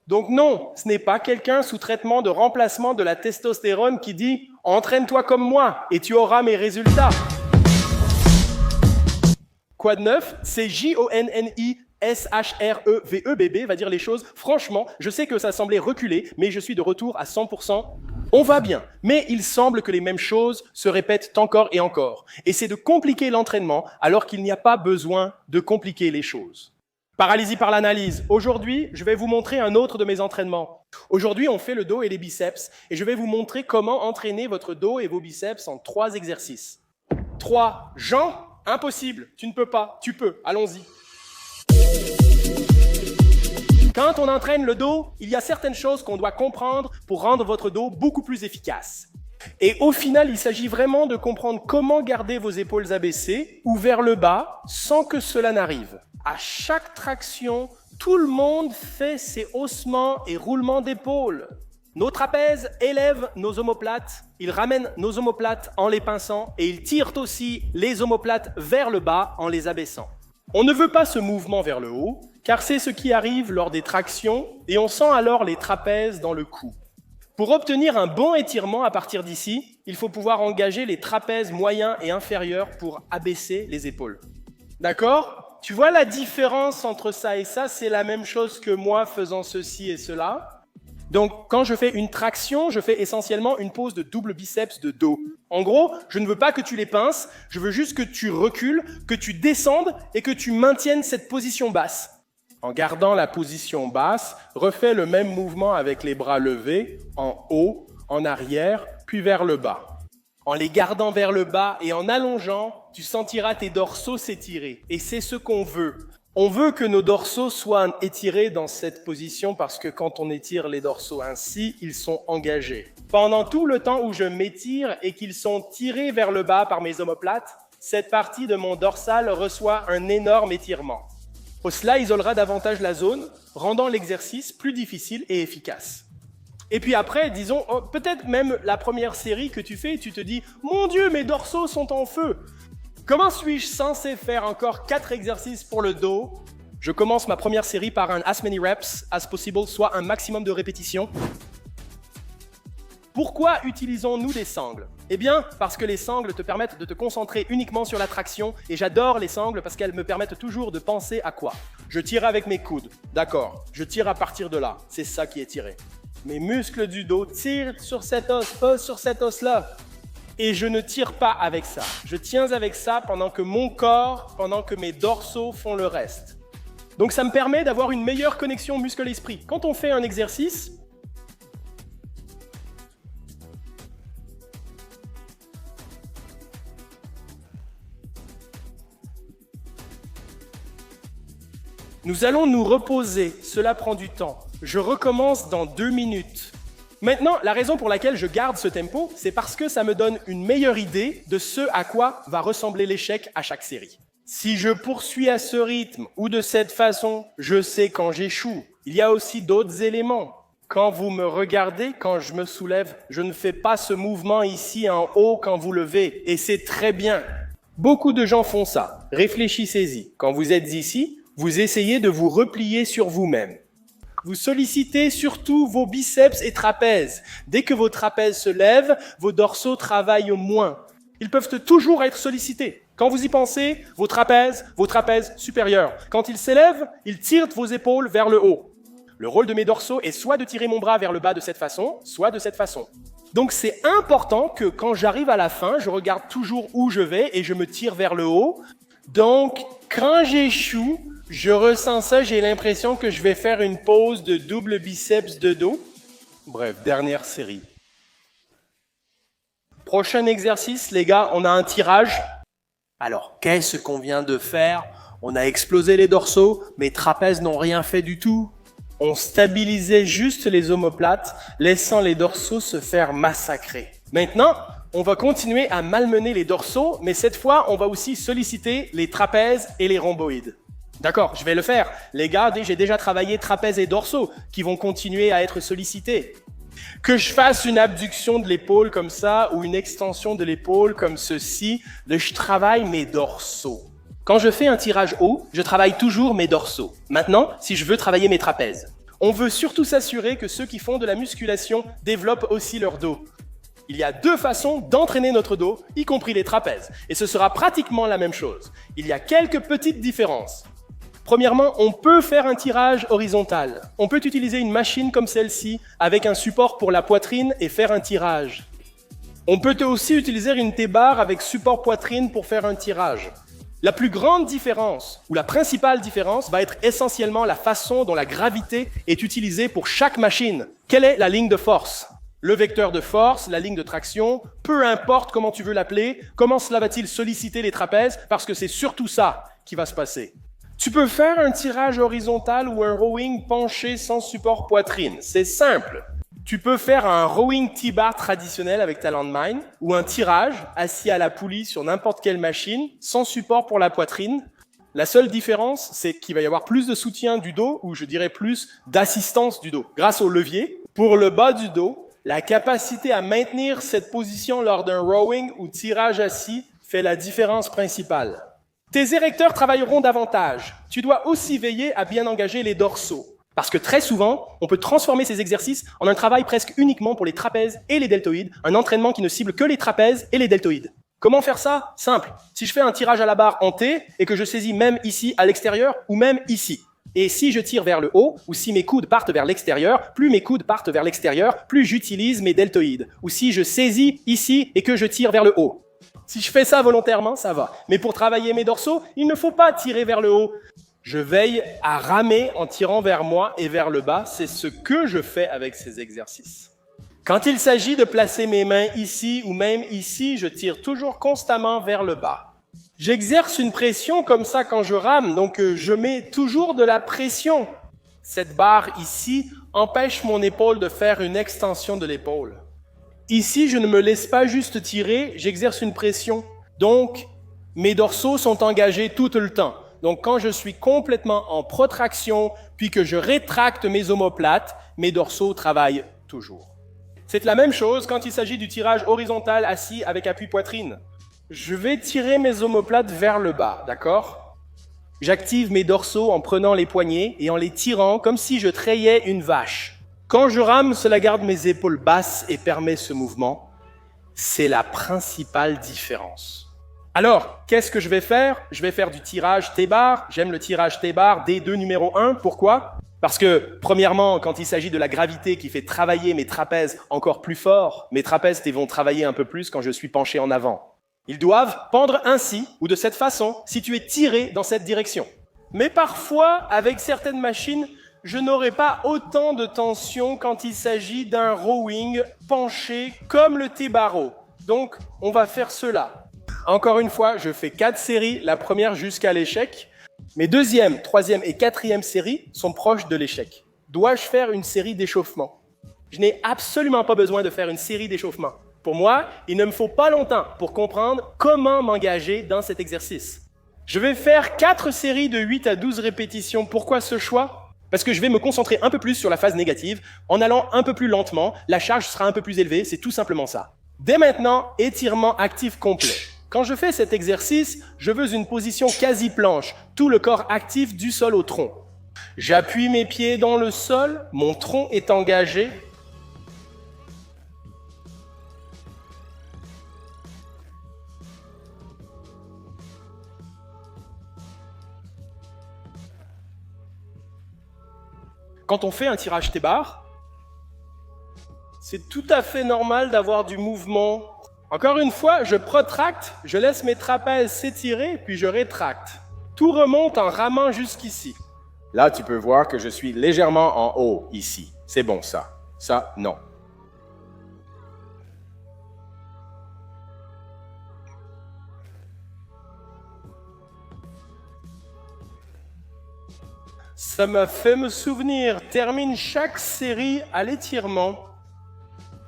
Donc non, ce n'est pas quelqu'un sous traitement de remplacement de la testostérone qui dit « entraîne-toi comme moi et tu auras mes résultats ». Quoi de neuf? C'est JONNISHREVEBB va dire les choses. Franchement, je sais que ça semblait reculer, mais je suis de retour à 100%. On va bien, mais il semble que les mêmes choses se répètent encore et encore. Et c'est de compliquer l'entraînement alors qu'il n'y a pas besoin de compliquer les choses. Paralysie par l'analyse. Aujourd'hui, je vais vous montrer un autre de mes entraînements. Aujourd'hui, on fait le dos et les biceps, et je vais vous montrer comment entraîner votre dos et vos biceps en 3 exercices. 3. Jean, impossible, tu ne peux pas, tu peux, allons-y. Quand on entraîne le dos, il y a certaines choses qu'on doit comprendre pour rendre votre dos beaucoup plus efficace. Et au final, il s'agit vraiment de comprendre comment garder vos épaules abaissées ou vers le bas sans que cela n'arrive. À chaque traction, tout le monde fait ses haussements et roulements d'épaules. Nos trapèzes élèvent nos omoplates, ils ramènent nos omoplates en les pinçant et ils tirent aussi les omoplates vers le bas en les abaissant. On ne veut pas ce mouvement vers le haut, car c'est ce qui arrive lors des tractions et on sent alors les trapèzes dans le cou. Pour obtenir un bon étirement à partir d'ici, il faut pouvoir engager les trapèzes moyens et inférieurs pour abaisser les épaules. D'accord? Tu vois la différence entre ça et ça, c'est la même chose que moi faisant ceci et cela. Donc, quand je fais une traction, je fais essentiellement une pose de double biceps de dos. En gros, je ne veux pas que tu les pinces, je veux juste que tu recules, que tu descendes et que tu maintiennes cette position basse. En gardant la position basse, refais le même mouvement avec les bras levés, en haut, en arrière, puis vers le bas. En les gardant vers le bas et en allongeant, tu sentiras tes dorsaux s'étirer. Et c'est ce qu'on veut. On veut que nos dorsaux soient étirés dans cette position parce que quand on étire les dorsaux ainsi, ils sont engagés. Pendant tout le temps où je m'étire et qu'ils sont tirés vers le bas par mes omoplates, cette partie de mon dorsal reçoit un énorme étirement. Cela isolera davantage la zone, rendant l'exercice plus difficile et efficace. Et puis après, disons, peut-être même la première série que tu fais, tu te dis « Mon Dieu, mes dorsaux sont en feu !» Comment suis-je censé faire encore 4 exercices pour le dos? Je commence ma première série par un as many reps as possible, soit un maximum de répétitions. Pourquoi utilisons-nous des sangles? Eh bien, parce que les sangles te permettent de te concentrer uniquement sur la traction, et j'adore les sangles parce qu'elles me permettent toujours de penser à quoi? Je tire avec mes coudes, d'accord, je tire à partir de là, c'est ça qui est tiré. Mes muscles du dos tirent sur cet os, pas sur cet os-là. Et je ne tire pas avec ça. Je tiens avec ça pendant que mon corps, pendant que mes dorsaux font le reste. Donc ça me permet d'avoir une meilleure connexion muscle-esprit. Quand on fait un exercice, nous allons nous reposer. Cela prend du temps. Je recommence dans 2 minutes. Maintenant, la raison pour laquelle je garde ce tempo, c'est parce que ça me donne une meilleure idée de ce à quoi va ressembler l'échec à chaque série. Si je poursuis à ce rythme ou de cette façon, je sais quand j'échoue. Il y a aussi d'autres éléments. Quand vous me regardez, quand je me soulève, je ne fais pas ce mouvement ici en haut quand vous levez, et c'est très bien. Beaucoup de gens font ça. Réfléchissez-y. Quand vous êtes ici, vous essayez de vous replier sur vous-même. Vous sollicitez surtout vos biceps et trapèzes. Dès que vos trapèzes se lèvent, vos dorsaux travaillent moins. Ils peuvent toujours être sollicités. Quand vous y pensez, vos trapèzes supérieurs. Quand ils s'élèvent, ils tirent vos épaules vers le haut. Le rôle de mes dorsaux est soit de tirer mon bras vers le bas de cette façon, soit de cette façon. Donc c'est important que quand j'arrive à la fin, je regarde toujours où je vais et je me tire vers le haut. Donc quand j'échoue, je ressens ça, j'ai l'impression que je vais faire une pause de double biceps de dos. Bref, dernière série. Prochain exercice, les gars, on a un tirage. Alors, qu'est-ce qu'on vient de faire? On a explosé les dorsaux, mes trapèzes n'ont rien fait du tout. On stabilisait juste les omoplates, laissant les dorsaux se faire massacrer. Maintenant, on va continuer à malmener les dorsaux, mais cette fois, on va aussi solliciter les trapèzes et les rhomboïdes. D'accord, je vais le faire. Les gars, j'ai déjà travaillé trapèzes et dorsaux qui vont continuer à être sollicités. Que je fasse une abduction de l'épaule comme ça ou une extension de l'épaule comme ceci, je travaille mes dorsaux. Quand je fais un tirage haut, je travaille toujours mes dorsaux. Maintenant, si je veux travailler mes trapèzes, On veut surtout s'assurer que ceux qui font de la musculation développent aussi leur dos. Il y a deux façons d'entraîner notre dos, y compris les trapèzes. Et ce sera pratiquement la même chose. Il y a quelques petites différences. Premièrement, on peut faire un tirage horizontal. On peut utiliser une machine comme celle-ci, avec un support pour la poitrine et faire un tirage. On peut aussi utiliser une T-bar avec support poitrine pour faire un tirage. La plus grande différence, ou la principale différence, va être essentiellement la façon dont la gravité est utilisée pour chaque machine. Quelle est la ligne de force ? Le vecteur de force, la ligne de traction, peu importe comment tu veux l'appeler, comment cela va-t-il solliciter les trapèzes, parce que c'est surtout ça qui va se passer. Tu peux faire un tirage horizontal ou un rowing penché sans support poitrine. C'est simple. Tu peux faire un rowing T-bar traditionnel avec ta landmine ou un tirage assis à la poulie sur n'importe quelle machine sans support pour la poitrine. La seule différence, c'est qu'il va y avoir plus de soutien du dos ou je dirais plus d'assistance du dos grâce au levier. Pour le bas du dos, la capacité à maintenir cette position lors d'un rowing ou tirage assis fait la différence principale. Tes érecteurs travailleront davantage. Tu dois aussi veiller à bien engager les dorsaux. Parce que très souvent, on peut transformer ces exercices en un travail presque uniquement pour les trapèzes et les deltoïdes, un entraînement qui ne cible que les trapèzes et les deltoïdes. Comment faire ça ? Simple. Si je fais un tirage à la barre en T et que je saisis même ici à l'extérieur ou même ici, et si je tire vers le haut, ou si mes coudes partent vers l'extérieur, plus mes coudes partent vers l'extérieur, plus j'utilise mes deltoïdes. Ou si je saisis ici et que je tire vers le haut. Si je fais ça volontairement, ça va. Mais pour travailler mes dorsaux, il ne faut pas tirer vers le haut. Je veille à ramer en tirant vers moi et vers le bas. C'est ce que je fais avec ces exercices. Quand il s'agit de placer mes mains ici ou même ici, je tire toujours constamment vers le bas. J'exerce une pression comme ça quand je rame, donc je mets toujours de la pression. Cette barre ici empêche mon épaule de faire une extension de l'épaule. Ici, je ne me laisse pas juste tirer, j'exerce une pression. Donc, mes dorsaux sont engagés tout le temps. Donc, quand je suis complètement en protraction, puis que je rétracte mes omoplates, mes dorsaux travaillent toujours. C'est la même chose quand il s'agit du tirage horizontal assis avec appui poitrine. Je vais tirer mes omoplates vers le bas, d'accord ? J'active mes dorsaux en prenant les poignets et en les tirant comme si je trayais une vache. Quand je rame, cela garde mes épaules basses et permet ce mouvement. C'est la principale différence. Alors, qu'est-ce que je vais faire ? Je vais faire du tirage T-bar. J'aime le tirage T-bar D2 numéro 1. Pourquoi ? Parce que, premièrement, quand il s'agit de la gravité qui fait travailler mes trapèzes encore plus fort, mes trapèzes vont travailler un peu plus quand je suis penché en avant. Ils doivent pendre ainsi ou de cette façon si tu es tiré dans cette direction. Mais parfois, avec certaines machines, je n'aurai pas autant de tension quand il s'agit d'un rowing penché comme le T-barreau. Donc, on va faire cela. Encore une fois, je fais 4 séries, la première jusqu'à l'échec. Mes deuxième, troisième et quatrième séries sont proches de l'échec. Dois-je faire une série d'échauffement ? Je n'ai absolument pas besoin de faire une série d'échauffement. Pour moi, il ne me faut pas longtemps pour comprendre comment m'engager dans cet exercice. Je vais faire 4 séries de 8 à 12 répétitions. Pourquoi ce choix ? Parce que je vais me concentrer un peu plus sur la phase négative. En allant un peu plus lentement, la charge sera un peu plus élevée, c'est tout simplement ça. Dès maintenant, étirement actif complet. Quand je fais cet exercice, je veux une position quasi planche, tout le corps actif du sol au tronc. J'appuie mes pieds dans le sol, mon tronc est engagé. Quand on fait un tirage T-bar, c'est tout à fait normal d'avoir du mouvement. Encore une fois, je protracte, je laisse mes trapèzes s'étirer, puis je rétracte. Tout remonte en ramant jusqu'ici. Là, tu peux voir que je suis légèrement en haut, ici. C'est bon, ça. Ça, non. Ça m'a fait me souvenir. Termine chaque série à l'étirement.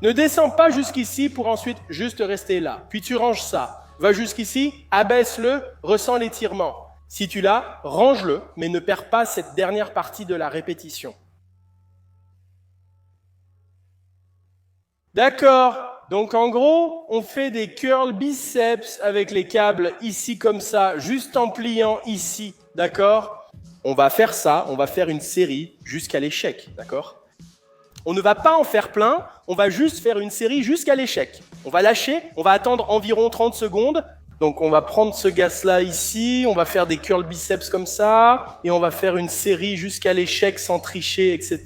Ne descends pas jusqu'ici pour ensuite juste rester là. Puis tu ranges ça. Va jusqu'ici, abaisse-le, ressens l'étirement. Si tu l'as, range-le, mais ne perds pas cette dernière partie de la répétition. D'accord. Donc en gros, on fait des curls biceps avec les câbles ici comme ça, juste en pliant ici. D'accord ? on va faire ça, on va faire une série jusqu'à l'échec, d'accord? On ne va pas en faire plein, on va juste faire une série jusqu'à l'échec. On va lâcher, on va attendre environ 30 secondes. Donc on va prendre ce gaz-là ici, on va faire des curl biceps comme ça, et on va faire une série jusqu'à l'échec sans tricher, etc.,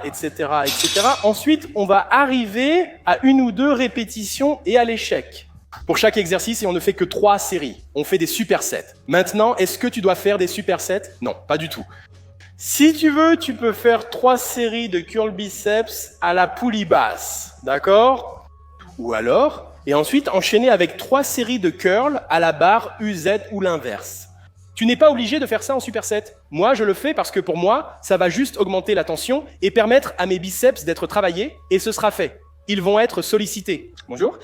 etc., etc. Ensuite, on va arriver à 1 ou 2 répétitions et à l'échec. Pour chaque exercice, et on ne fait que 3 séries. On fait des supersets. Maintenant, est-ce que tu dois faire des supersets? Non, pas du tout. Si tu veux, tu peux faire 3 séries de curl biceps à la poulie basse, d'accord? Ou alors, et ensuite enchaîner avec 3 séries de curls à la barre UZ ou l'inverse. Tu n'es pas obligé de faire ça en superset. Moi, je le fais parce que pour moi, ça va juste augmenter la tension et permettre à mes biceps d'être travaillés, et ce sera fait. Ils vont être sollicités. Bonjour.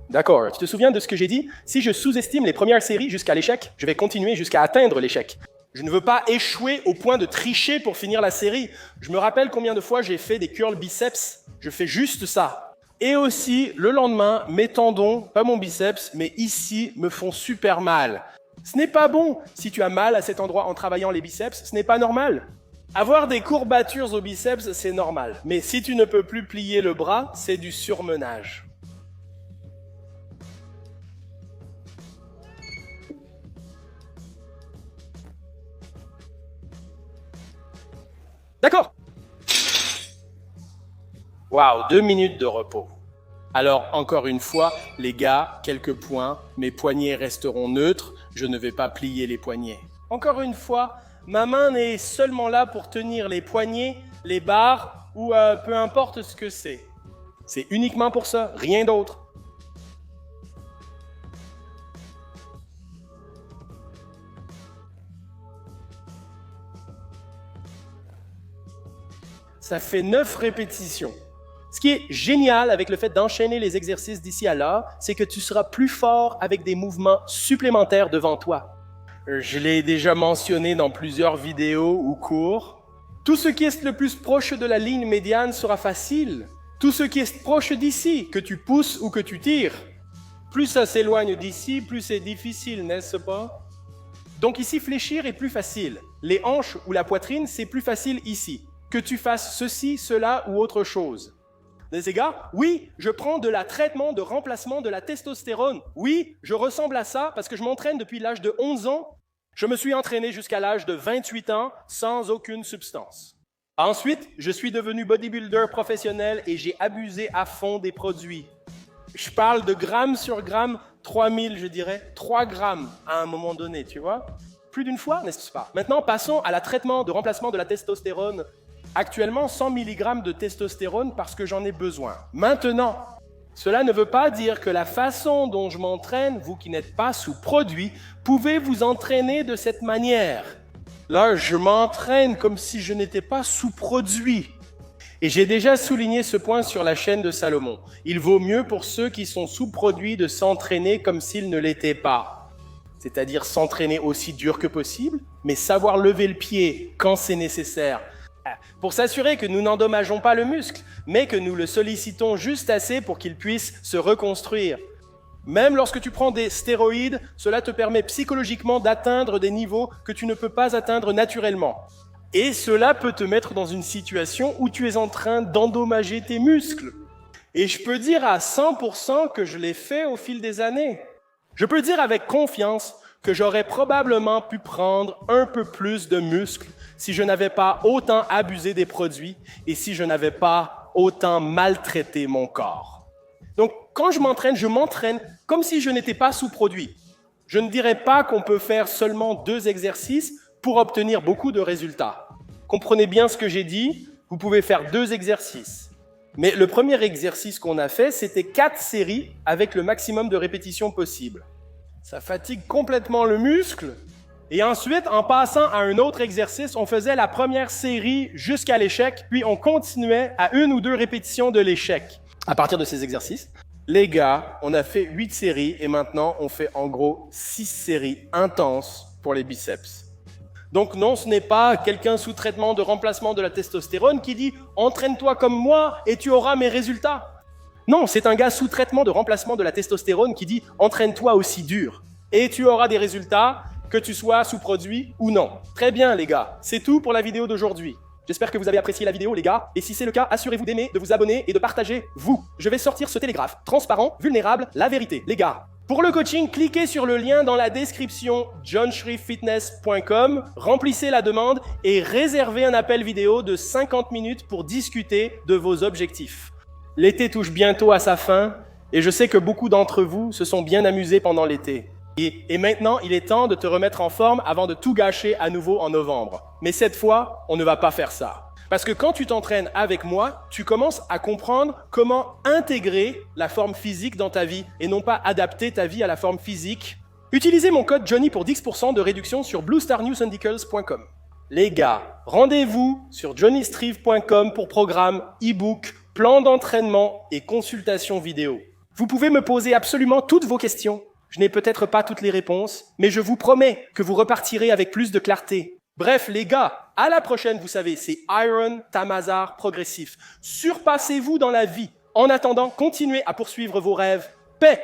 D'accord, tu te souviens de ce que j'ai dit? Si je sous-estime les premières séries jusqu'à l'échec, je vais continuer jusqu'à atteindre l'échec. Je ne veux pas échouer au point de tricher pour finir la série. Je me rappelle combien de fois j'ai fait des curls biceps. Je fais juste ça. Et aussi, le lendemain, mes tendons, pas mon biceps, mais ici, me font super mal. Ce n'est pas bon. Si tu as mal à cet endroit en travaillant les biceps, ce n'est pas normal. Avoir des courbatures aux biceps, c'est normal. Mais si tu ne peux plus plier le bras, c'est du surmenage. D'accord. Waouh, 2 minutes de repos. Alors, encore une fois, les gars, quelques points. Mes poignets resteront neutres. Je ne vais pas plier les poignets. Encore une fois, ma main n'est seulement là pour tenir les poignets, les barres ou peu importe ce que c'est. C'est uniquement pour ça, rien d'autre. Ça fait 9 répétitions. Ce qui est génial avec le fait d'enchaîner les exercices d'ici à là, c'est que tu seras plus fort avec des mouvements supplémentaires devant toi. Je l'ai déjà mentionné dans plusieurs vidéos ou cours. Tout ce qui est le plus proche de la ligne médiane sera facile. Tout ce qui est proche d'ici, que tu pousses ou que tu tires, plus ça s'éloigne d'ici, plus c'est difficile, n'est-ce pas? Donc ici, fléchir est plus facile. Les hanches ou la poitrine, c'est plus facile ici. Que tu fasses ceci, cela ou autre chose. Les gars, oui, je prends de la traitement de remplacement de la testostérone. Oui, je ressemble à ça parce que je m'entraîne depuis l'âge de 11 ans. Je me suis entraîné jusqu'à l'âge de 28 ans sans aucune substance. Ensuite, je suis devenu bodybuilder professionnel et j'ai abusé à fond des produits. Je parle de grammes sur grammes, 3000 je dirais, 3 grammes à un moment donné, tu vois? Plus d'une fois, n'est-ce pas? Maintenant, passons à la traitement de remplacement de la testostérone. Actuellement, 100 mg de testostérone parce que j'en ai besoin. Maintenant, cela ne veut pas dire que la façon dont je m'entraîne, vous qui n'êtes pas sous produit, pouvez vous entraîner de cette manière. Là, je m'entraîne comme si je n'étais pas sous produit. Et j'ai déjà souligné ce point sur la chaîne de Salomon. Il vaut mieux pour ceux qui sont sous produit de s'entraîner comme s'ils ne l'étaient pas. C'est-à-dire s'entraîner aussi dur que possible, mais savoir lever le pied quand c'est nécessaire. Pour s'assurer que nous n'endommageons pas le muscle, mais que nous le sollicitons juste assez pour qu'il puisse se reconstruire. Même lorsque tu prends des stéroïdes, cela te permet psychologiquement d'atteindre des niveaux que tu ne peux pas atteindre naturellement. Et cela peut te mettre dans une situation où tu es en train d'endommager tes muscles. Et je peux dire à 100% que je l'ai fait au fil des années. Je peux dire avec confiance que j'aurais probablement pu prendre un peu plus de muscles si je n'avais pas autant abusé des produits et si je n'avais pas autant maltraité mon corps. Donc, quand je m'entraîne comme si je n'étais pas sous produit. Je ne dirais pas qu'on peut faire seulement 2 exercices pour obtenir beaucoup de résultats. Comprenez bien ce que j'ai dit, vous pouvez faire 2 exercices. Mais le premier exercice qu'on a fait, c'était 4 séries avec le maximum de répétitions possible. Ça fatigue complètement le muscle. Et ensuite, en passant à un autre exercice, on faisait la première série jusqu'à l'échec, puis on continuait à 1 ou 2 répétitions de l'échec. À partir de ces exercices, les gars, on a fait 8 séries et maintenant on fait en gros 6 séries intenses pour les biceps. Donc non, ce n'est pas quelqu'un sous traitement de remplacement de la testostérone qui dit « entraîne-toi comme moi et tu auras mes résultats ». Non, c'est un gars sous traitement de remplacement de la testostérone qui dit « entraîne-toi aussi dur et tu auras des résultats, que tu sois sous-produit ou non ». Très bien les gars, c'est tout pour la vidéo d'aujourd'hui. J'espère que vous avez apprécié la vidéo les gars, et si c'est le cas, assurez-vous d'aimer, de vous abonner et de partager vous. Je vais sortir ce télégraphe, transparent, vulnérable, la vérité, les gars. Pour le coaching, cliquez sur le lien dans la description johnshreeffitness.com, remplissez la demande et réservez un appel vidéo de 50 minutes pour discuter de vos objectifs. L'été touche bientôt à sa fin et je sais que beaucoup d'entre vous se sont bien amusés pendant l'été. Et maintenant, il est temps de te remettre en forme avant de tout gâcher à nouveau en novembre. Mais cette fois, on ne va pas faire ça. Parce que quand tu t'entraînes avec moi, tu commences à comprendre comment intégrer la forme physique dans ta vie et non pas adapter ta vie à la forme physique. Utilisez mon code Johnny pour 10% de réduction sur bluestarnewsandicles.com. Les gars, rendez-vous sur johnnystrive.com pour programme, e-book, plan d'entraînement et consultation vidéo. Vous pouvez me poser absolument toutes vos questions. Je n'ai peut-être pas toutes les réponses, mais je vous promets que vous repartirez avec plus de clarté. Bref, les gars, à la prochaine, vous savez, c'est Iron Tamazar progressif. Surpassez-vous dans la vie. En attendant, continuez à poursuivre vos rêves. Paix!